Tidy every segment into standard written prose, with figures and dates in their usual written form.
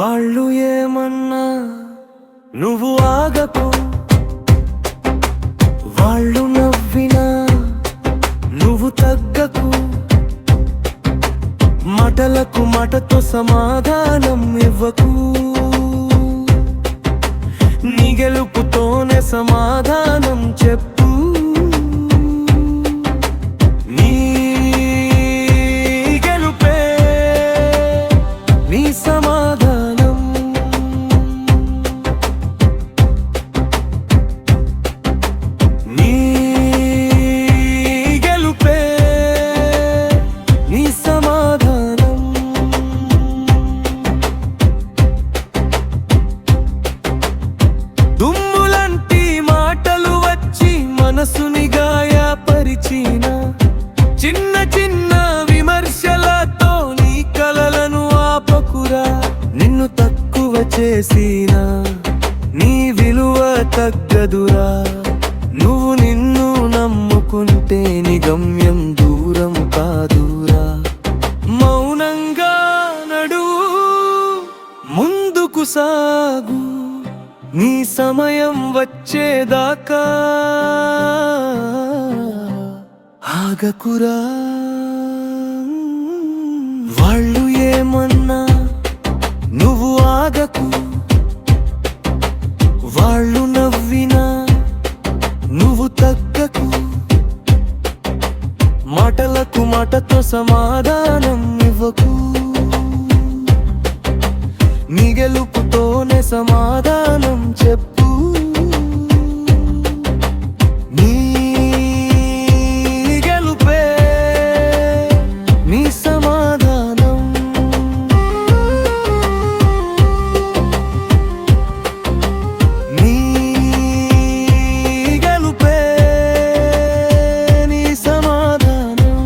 వాళ్ళు ఏమన్నా నువ్వు ఆగకు, వాళ్ళు నవ్వినా నువ్వు తగ్గకు. మాటలకు మాటతో సమాధానం ఇవ్వకు, నీ గెలుపుతోనే సమాధానం చెప్పు. నీ గెలుపే నీ సమాధానం. నీ గెలుపే నీ సమాధానం. దుమ్ములంటి మాటలు వచ్చి మనసుని గాయపరిచిన, చిన్న చిన్న విమర్శలతో నీ కలలను ఆపకురా. నిన్ను తక్కువ చేసిన నీ విలువ తగ్గదురా. నువ్వు నిన్ను నమ్ముకుంటే నీ గమ్యం దూరం కాదురా. మౌనంగా నడువు, ముందుకు సాగు, నీ సమయం వచ్చేదాకా ఆగకురా. వాళ్ళు ఏమన్నా నువ్వు ఆగకు, వాళ్ళు నవ్వినా నువ్వు తగ్గకు. మాటలకు మాటతో సమాధానం ఇవ్వకు, నీ గెలుపుతోనే సమాధానం చెప్పు. నీ గెలుపే నీ సమాధానం. నీ గెలుపే నీ సమాధానం.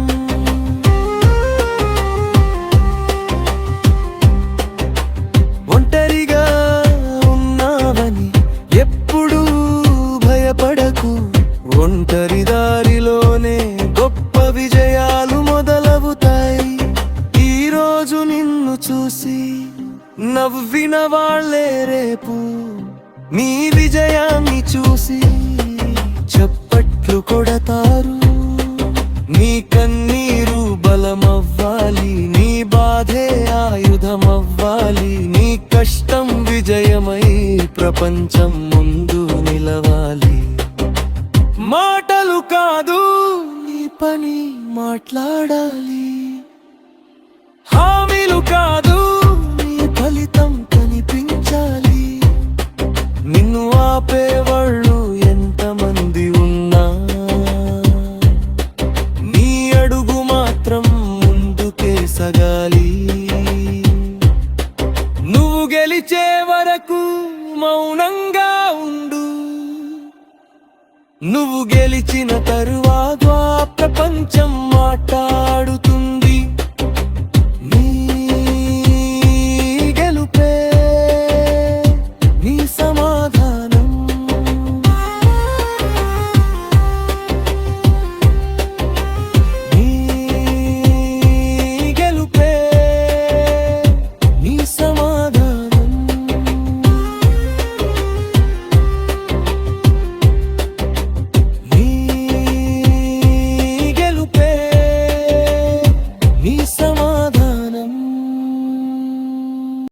ఒంటరిగా ఉన్నావని ఎప్పుడూ భయపడకు, ఒంటరి దారిలోనే గొప్ప విజయాలు మొదలవుతాయి. ఈరోజు నిన్ను చూసి నవ్విన వాళ్ళే రేపు నీ విజయాన్ని చూసి చప్పట్లు కొడతారు. నీ కన్నీరు బలమవ్వాలి, నీ బాధే ఆయుధమవ్వాలి. నీ కష్టం విజయమై ప్రపంచం ముందు నిలవాలి. మాటలు కాదు నీ పని మాట్లాడాలి, హామీలు కాదు నీ ఫలితం కనిపించాలి. నిన్ను ఆపేవాళ్ళు ఎంతమంది ఉన్నా నీ అడుగు మాత్రం ముందుకే సగాలి. నువ్వు గెలిచే వరకు మౌనంగా ఉండు, నువ్వు గెలిచిన తరువాత ప్రపంచ